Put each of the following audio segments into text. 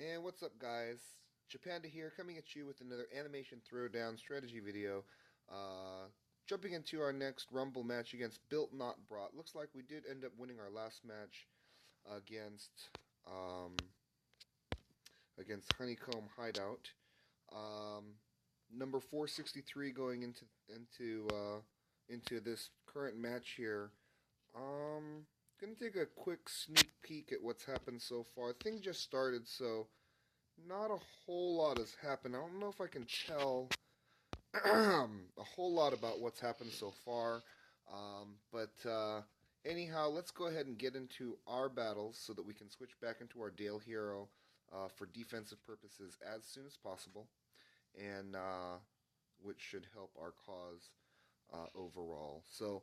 And what's up, guys? Japanda here, coming at you with another animation throwdown strategy video. Uh, Jumping into our next Rumble match against Built Not Brought. Looks like we did end up winning our last match against um, against Honeycomb Hideout. Um, Number 463 going into this current match here. Gonna take a quick sneak peek at what's happened so far. Thing just started, so not a whole lot has happened. I don't know if I can tell a whole lot about what's happened so far. But anyhow, let's go ahead and get into our battles so that we can switch back into our Dale Hero for defensive purposes as soon as possible, and which should help our cause overall. So,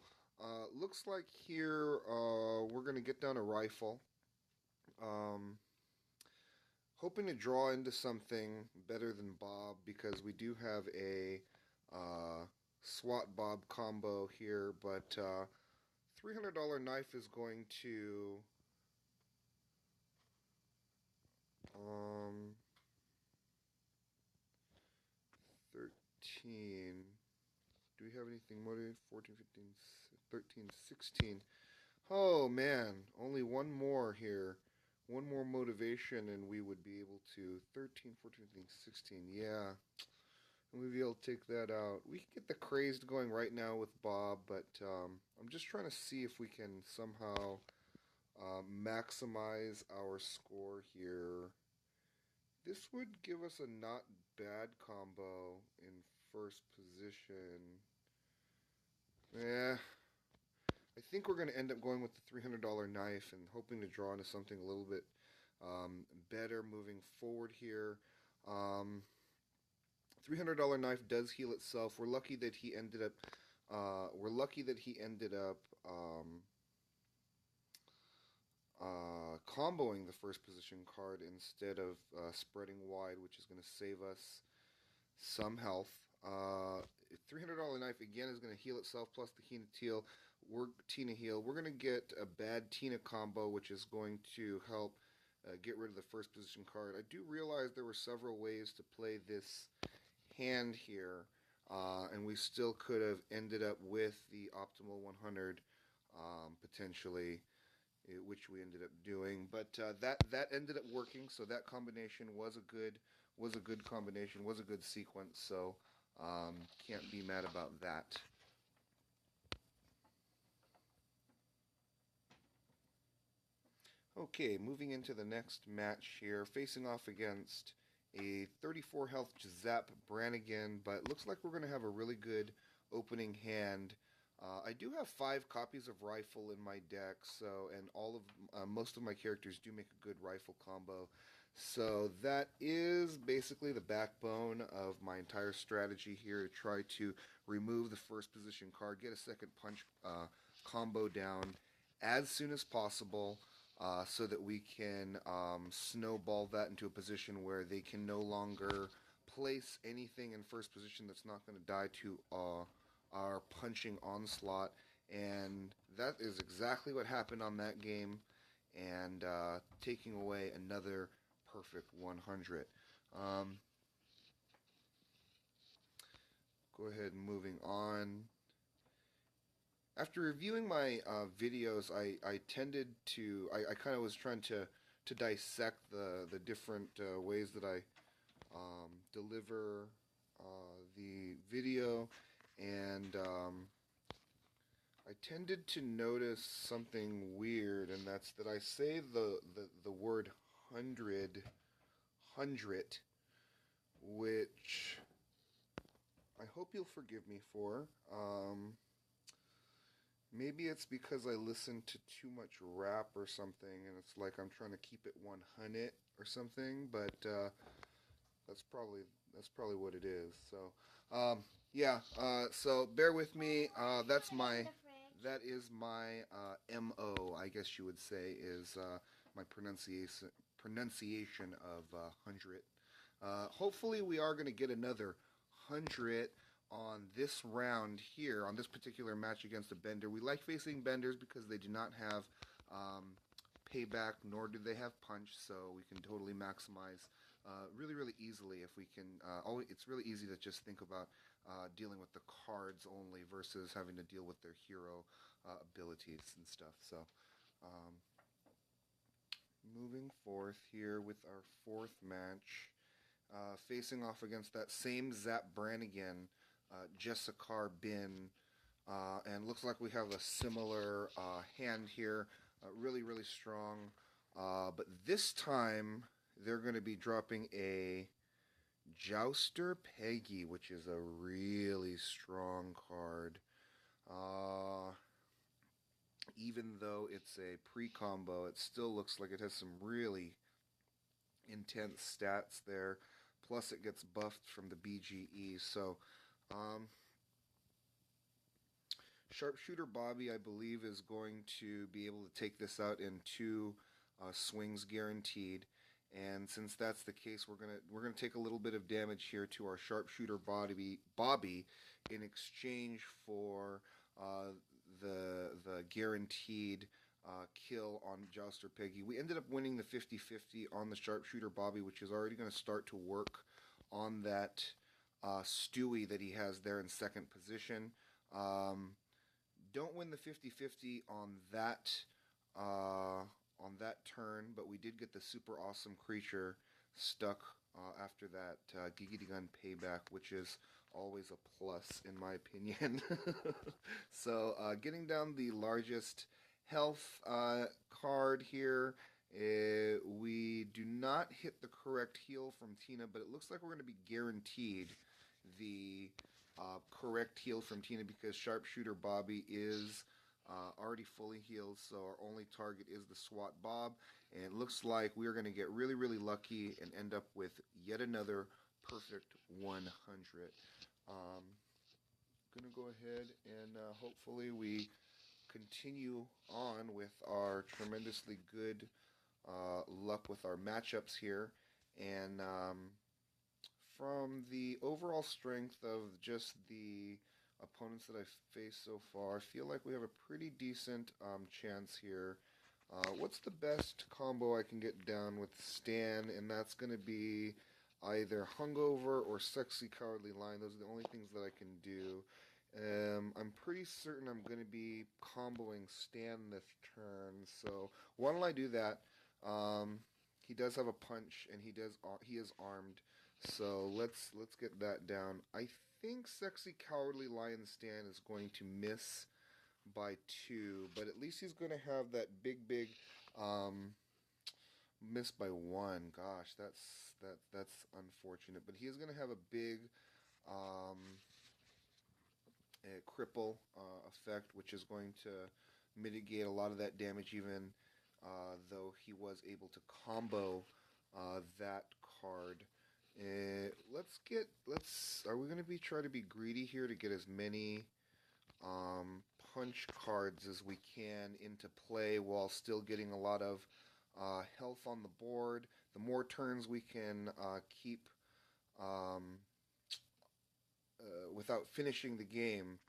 looks like here we're going to get down a rifle. Um, Hoping to draw into something better than Bob because we do have a uh, SWAT Bob combo here, but $300 knife is going to um, 13. Do we have anything motivated? 14, 15, 13, 16. Oh man, only one more here. One more motivation and we would be able to 13, 14, 15, 16. Yeah. And we'd be able to take that out. We can get the crazed going right now with Bob, but I'm just trying to see if we can somehow maximize our score here. This would give us a not bad combo in first position. Yeah, I think we're going to end up going with the $300 knife and hoping to draw into something a little bit better moving forward here. $300 knife does heal itself. We're lucky that he ended up. Comboing the first position card instead of spreading wide, which is going to save us some health. $300 knife again is going to heal itself plus the Tina heal. We're going to get a bad Tina combo, which is going to help get rid of the first position card. I do realize there were several ways to play this hand here, and we still could have ended up with the optimal 100 potentially, which we ended up doing. But that ended up working, so that combination was a good combination, was a good sequence. So can't be mad about that. Okay, moving into the next match here, facing off against a 34 health Zap Brannigan, but looks like we're going to have a really good opening hand. I do have 5 copies of rifle in my deck, so and most of my characters do make a good rifle combo. So that is basically the backbone of my entire strategy here to try to remove the first position card, get a second punch combo down as soon as possible. So that we can snowball that into a position where they can no longer place anything in first position that's not going to die to our punching onslaught. And that is exactly what happened on that game, and taking away another perfect 100. Go ahead and moving on. After reviewing my videos, I tended to I kind of was trying to dissect the different ways that I deliver the video, and I tended to notice something weird, and that's that I say the word hundred, which I hope you'll forgive me for. Maybe it's because I listen to too much rap or something, and it's like I'm trying to keep it 100 or something. But that's probably what it is. So yeah. So bear with me. That is my mo. I guess you would say is my pronunciation of 100. Hopefully, we are going to get another 100 on this round here, on this particular match against a bender. We like facing benders because they do not have payback, nor do they have punch, so we can totally maximize really, really easily if we can. It's really easy to just think about dealing with the cards only versus having to deal with their hero abilities and stuff. So, um, moving forth here with our fourth match, facing off against that same Zap Brannigan, Jessica Bin, and looks like we have a similar hand here. Really, really strong. But this time, they're going to be dropping a Jouster Peggy, which is a really strong card. Uh, Even though it's a pre-combo, it still looks like it has some really intense stats there. Plus, it gets buffed from the BGE. So, um, Sharpshooter Bobby, I believe, is going to be able to take this out in two swings guaranteed. And since that's the case, we're gonna take a little bit of damage here to our Sharpshooter Bobby in exchange for the guaranteed kill on Jouster Peggy. We ended up winning the 50-50 on the Sharpshooter Bobby, which is already going to start to work on that Stewie that he has there in second position. Don't win the 50-50 on that turn, but we did get the super awesome creature stuck after that Giggity Gun payback, which is always a plus in my opinion. So getting down the largest health card here, we do not hit the correct heal from Tina, but it looks like we're going to be guaranteed the correct heal from Tina because Sharpshooter Bobby is already fully healed, so our only target is the SWAT Bob, and it looks like we're going to get really, really lucky and end up with yet another perfect 100. Gonna go ahead and hopefully we continue on with our tremendously good luck with our matchups here, and from the overall strength of just the opponents that I've faced so far, I feel like we have a pretty decent chance here. What's the best combo I can get down with Stan? And that's going to be either Hungover or Sexy Cowardly Lion. Those are the only things that I can do. I'm pretty certain I'm going to be comboing Stan this turn. So why don't I do that? He does have a punch, and he is armed. So let's get that down. I think Sexy Cowardly Lion Stan is going to miss by 2, but at least he's going to have that big miss by 1. Gosh, that's unfortunate. But he is going to have a big cripple effect, which is going to mitigate a lot of that damage, even though he was able to combo that card. Are we going to try to be greedy here to get as many punch cards as we can into play while still getting a lot of health on the board? The more turns we can keep without finishing the game,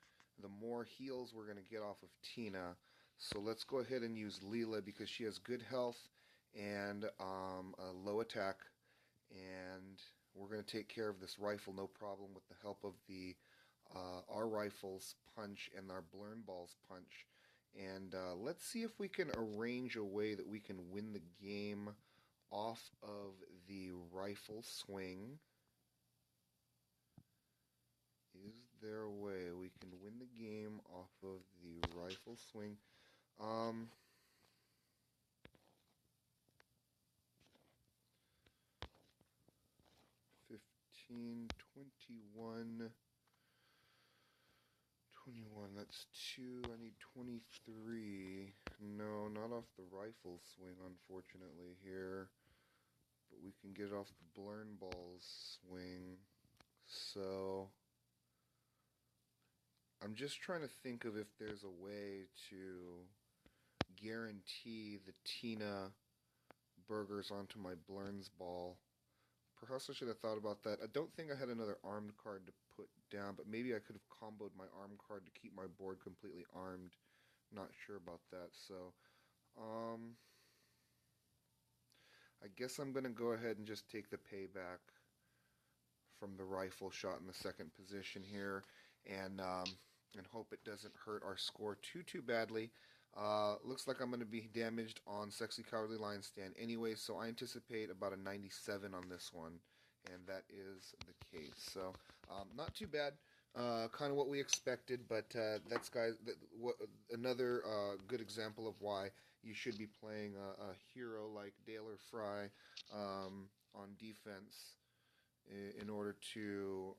the more heals we're going to get off of Tina. So let's go ahead and use Leela because she has good health and a low attack, and we're going to take care of this rifle no problem with the help of the our rifle's punch and our Blurn Ball's punch. And let's see if we can arrange a way that we can win the game off of the rifle swing. Is there a way we can win the game off of the rifle swing? 15, 21, 21, that's 2, I need 23. No, not off the rifle swing, unfortunately, here. But we can get off the Blurn Ball's swing. So I'm just trying to think of if there's a way to guarantee the Tina burgers onto my Blurn's Ball. Perhaps I should have thought about that. I don't think I had another armed card to put down, but maybe I could have comboed my armed card to keep my board completely armed. Not sure about that. So, I guess I'm going to go ahead and just take the payback from the rifle shot in the second position here, and hope it doesn't hurt our score too badly. Looks like I'm going to be damaged on Sexy Cowardly Lion Stand anyway, so I anticipate about a 97 on this one, and that is the case. So not too bad. Kind of what we expected, but that's another good example of why you should be playing a hero like Dale or Fry on defense in order to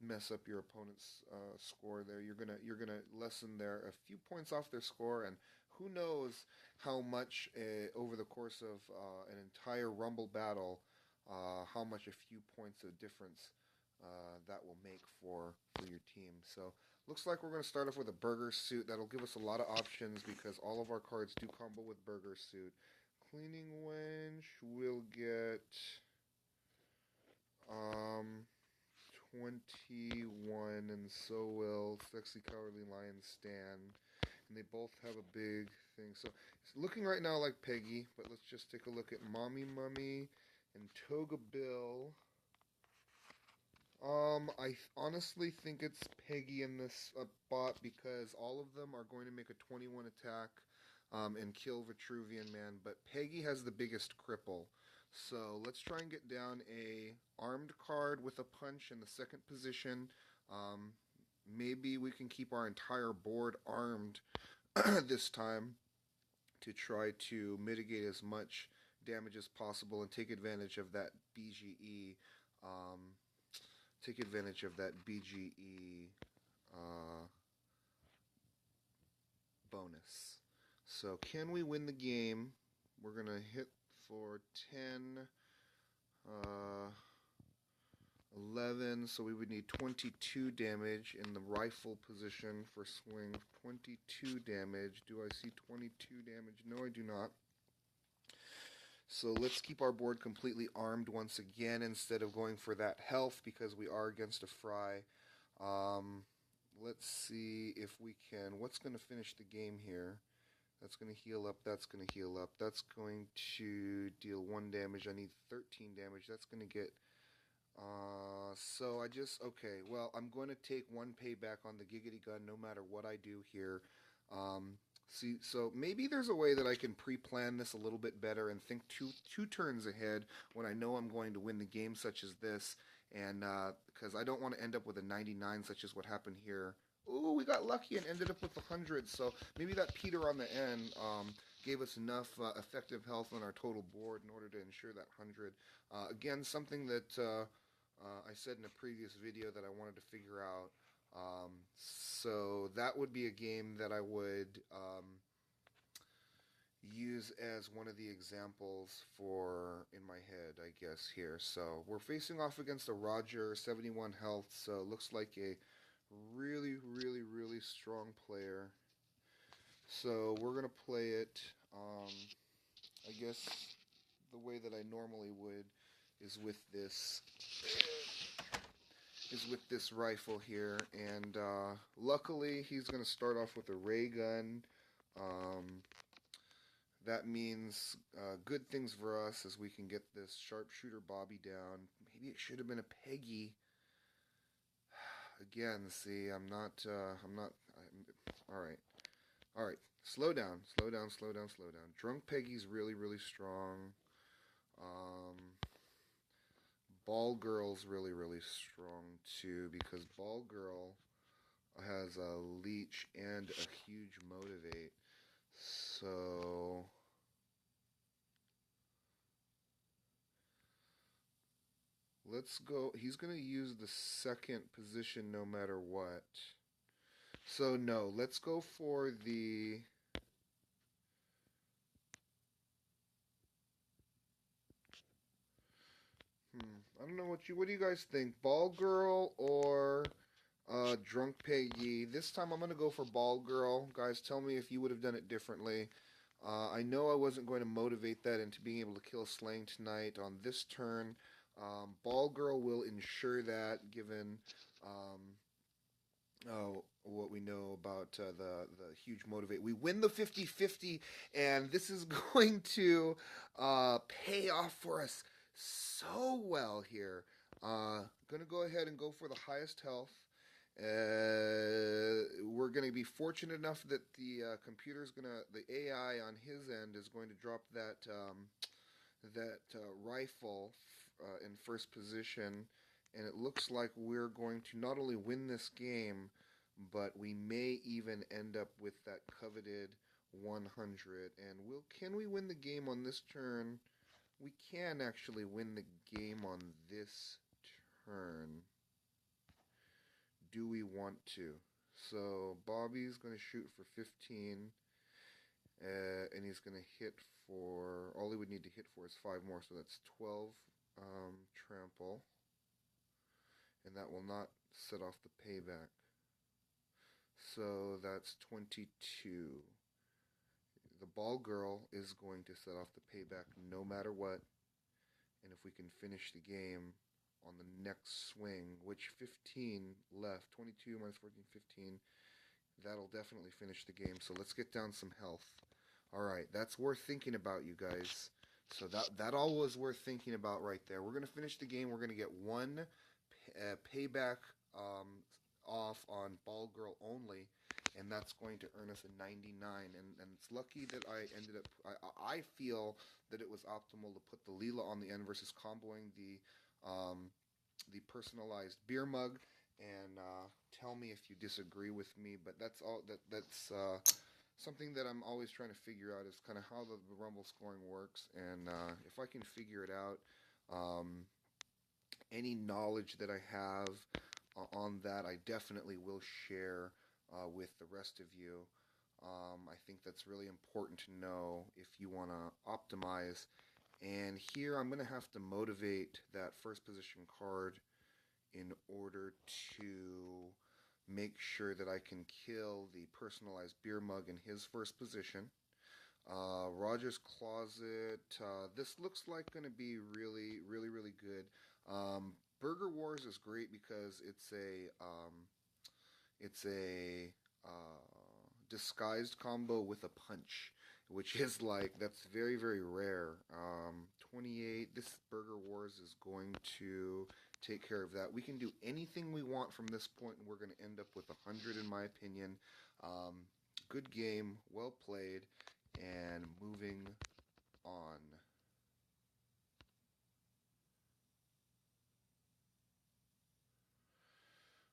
mess up your opponent's score. There, you're gonna lessen a few points off their score, and who knows how much over the course of an entire Rumble battle, how much a few points of difference that will make for your team. So looks like we're going to start off with a burger suit. That'll give us a lot of options because all of our cards do combo with burger suit. Cleaning wench will get 21, and so will Sexy Cowardly Lion Stan. And they both have a big thing. So it's looking right now like Peggy, but let's just take a look at Mommy Mummy and Toga Bill. I honestly think it's Peggy in this spot because all of them are going to make a 21 attack and kill Vitruvian Man, but Peggy has the biggest cripple. So let's try and get down a armed card with a punch in the second position. Maybe we can keep our entire board armed this time to try to mitigate as much damage as possible and take advantage of that BGE. Take advantage of that BGE bonus. So can we win the game? We're going to hit for 10, 11, so we would need 22 damage in the rifle position for swing. 22 damage. Do I see 22 damage? No, I do not. So let's keep our board completely armed once again instead of going for that health because we are against a Fry. Let's see if we can. What's going to finish the game here? That's going to heal up. That's going to heal up. That's going to deal 1 damage. I need 13 damage. That's going to get... Okay, well, I'm going to take 1 payback on the Giggity Gun no matter what I do here. So maybe there's a way that I can pre-plan this a little bit better and think two turns ahead when I know I'm going to win the game such as this, and because I don't want to end up with a 99 such as what happened here. Ooh, we got lucky and ended up with 100, so maybe that Peter on the end gave us enough effective health on our total board in order to ensure that 100. Again, something that I said in a previous video that I wanted to figure out. So that would be a game that I would use as one of the examples for in my head, I guess, here. So we're facing off against a Roger, 71 health, so it looks like a really strong player. So we're going to play it, I guess, the way that I normally would is with this rifle here, and luckily he's going to start off with a ray gun. That means good things for us as we can get this sharpshooter Bobby down. Maybe it should have been a Peggy. Again, see, I'm not. All right. Slow down. Drunk Peggy's really strong. Ball Girl's really strong too, because Ball Girl has a leech and a huge motivate. So let's go. He's going to use the second position no matter what. So no, let's go for the... I don't know what do you guys think? Ball Girl or Drunk Peggy? This time I'm going to go for Ball Girl. Guys, tell me if you would have done it differently. I know I wasn't going to motivate that into being able to kill Slaying tonight on this turn. Ball Girl will ensure that, given what we know about the huge motivate. We win the 50-50, and this is going to pay off for us so well here. Gonna go ahead and go for the highest health. We're going to be fortunate enough that the AI on his end is going to drop that rifle in first position, and it looks like we're going to not only win this game, but we may even end up with that coveted 100. And can we win the game on this turn? We can actually win the game on this turn. Do we want to? So Bobby's going to shoot for 15, and he's going to hit for, all he would need to hit for is 5 more, so that's 12 trample, and that will not set off the payback. So that's 22. The ball girl is going to set off the payback no matter what, and if we can finish the game on the next swing, which 15 left, 22 minus 14, 15, that'll definitely finish the game. So let's get down some health. All right, that's worth thinking about, you guys. So that all was worth thinking about right there. We're going to finish the game. We're going to get one payback off on ball girl only, and that's going to earn us a 99. And it's lucky that I feel that it was optimal to put the Leela on the end versus comboing the personalized beer mug. And tell me if you disagree with me, but that's something that I'm always trying to figure out, is kind of how the Rumble scoring works. And if I can figure it out, any knowledge that I have on that, I definitely will share with the rest of you. I think that's really important to know if you want to optimize. And here I'm going to have to motivate that first position card in order to make sure that I can kill the personalized beer mug in his first position. Roger's Closet, this looks like going to be really, really, really good. Burger Wars is great because it's a disguised combo with a punch, which is like, that's very, very rare. 28, this Burger Wars is going to take care of that. We can do anything we want from this point, and we're going to end up with 100 in my opinion. Good game, well played, and moving on.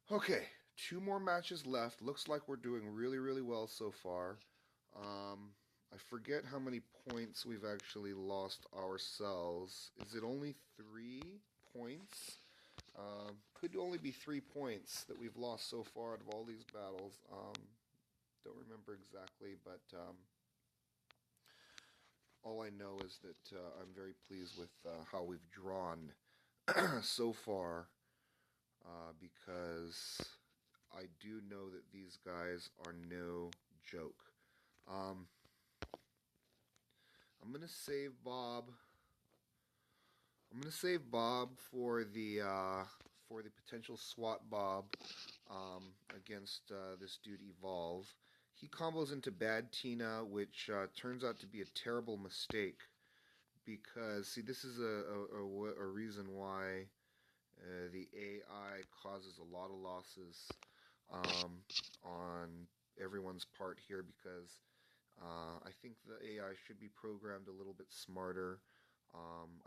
Okay, 2 more matches left. Looks like we're doing really, really well so far. I forget how many points we've actually lost ourselves. Is it only 3 points? Could only be 3 points that we've lost so far out of all these battles. Don't remember exactly, but all I know is that I'm very pleased with how we've drawn so far, because I do know that these guys are no joke. I'm gonna save Bob. I'm gonna save Bob for the potential SWAT Bob against this dude Evolve. He combos into Bad Tina, which turns out to be a terrible mistake, because see, this is a reason why the AI causes a lot of losses on everyone's part here, because I think the AI should be programmed a little bit smarter.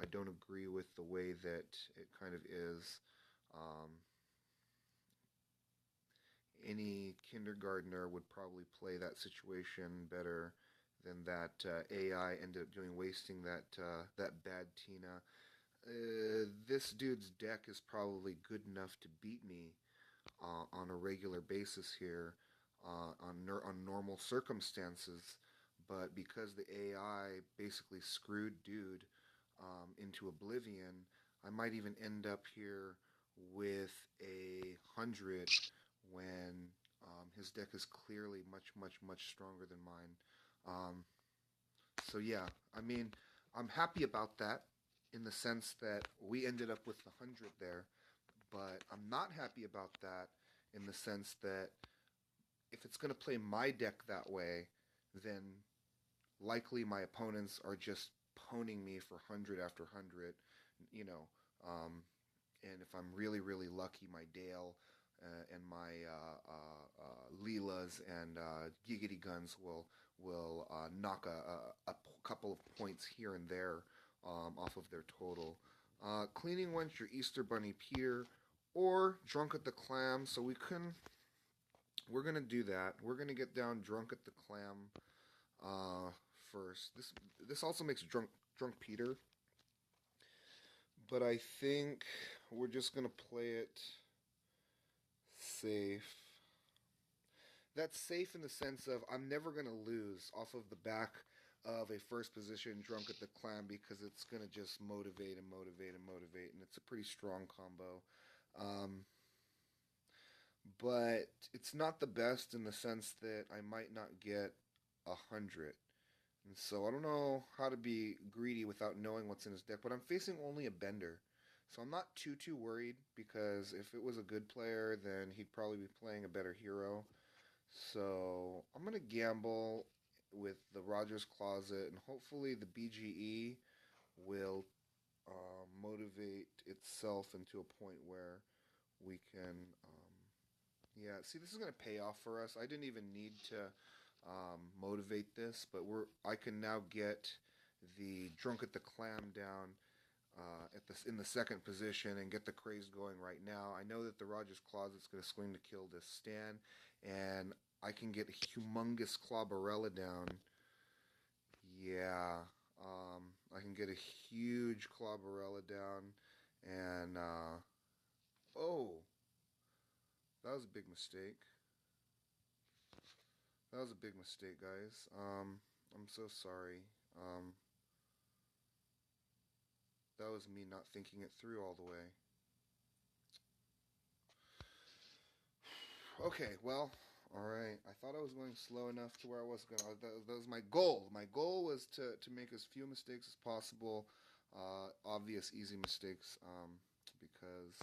I don't agree with the way that it kind of is. Any kindergartner would probably play that situation better than that AI ended up doing, wasting that Bad Tina. This dude's deck is probably good enough to beat me on a regular basis here, on normal circumstances, but because the AI basically screwed dude into oblivion, I might even end up here with 100 when his deck is clearly much, much, much stronger than mine. So yeah, I mean, I'm happy about that in the sense that we ended up with the 100 there, but I'm not happy about that in the sense that if it's going to play my deck that way, then likely my opponents are just poning me for 100 after 100, you know. And if I'm really, really lucky, my Dale and my Leelas and Giggity Guns will knock a couple of points here and there off of their total. Cleaning Wench your Easter Bunny Peter, or Drunk at the Clam. So we're gonna do that. We're gonna get down Drunk at the Clam first. This also makes Drunk Peter, but I think we're just gonna play it safe. That's safe in the sense of I'm never gonna lose off of the back of a first position Drunk at the Clam, because it's gonna just motivate and motivate and motivate, and it's a pretty strong combo. Um, but it's not the best in the sense that I might not get 100. And so I don't know how to be greedy without knowing what's in his deck, but I'm facing only a Bender. So I'm not too worried, because if it was a good player, then he'd probably be playing a better hero. So I'm going to gamble with the Rogers Closet, and hopefully the BGE will motivate itself into a point where we can yeah, see, this is going to pay off for us. I didn't even need to motivate this, but I can now get the Drunk at the Clam down in the second position and get the craze going right now. I know that the Rogers Closet's going to swing to kill this Stan, and I can get a humongous Clobberella down. Yeah, I can get a huge Clobberella down, and oh, that was a big mistake. That was a big mistake, guys. I'm so sorry. That was me not thinking it through all the way. Okay, well, alright. I thought I was going slow enough to where I was going to... That was my goal. My goal was to make as few mistakes as possible. Obvious, easy mistakes, because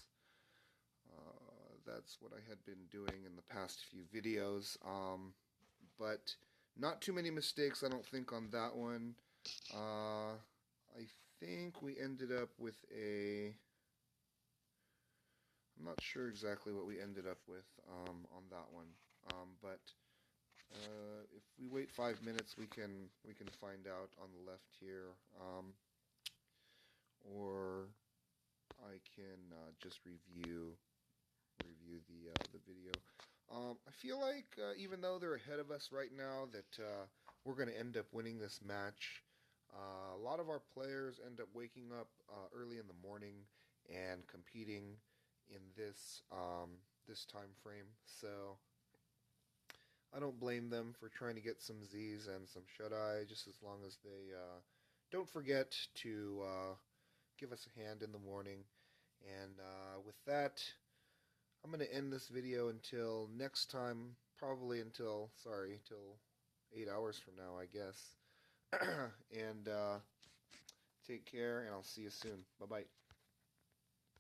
that's what I had been doing in the past few videos. But not too many mistakes, I don't think, on that one. I think we ended up with a... I'm not sure exactly what we ended up with on that one. But if we wait 5 minutes, we can find out on the left here. Or I can just review the video. I feel like even though they're ahead of us right now, that we're going to end up winning this match. A lot of our players end up waking up early in the morning and competing in this this time frame. So I don't blame them for trying to get some Z's and some shut-eye, just as long as they don't forget to give us a hand in the morning. And with that, I'm going to end this video until next time, probably until 8 hours from now, I guess. And take care, and I'll see you soon. Bye-bye.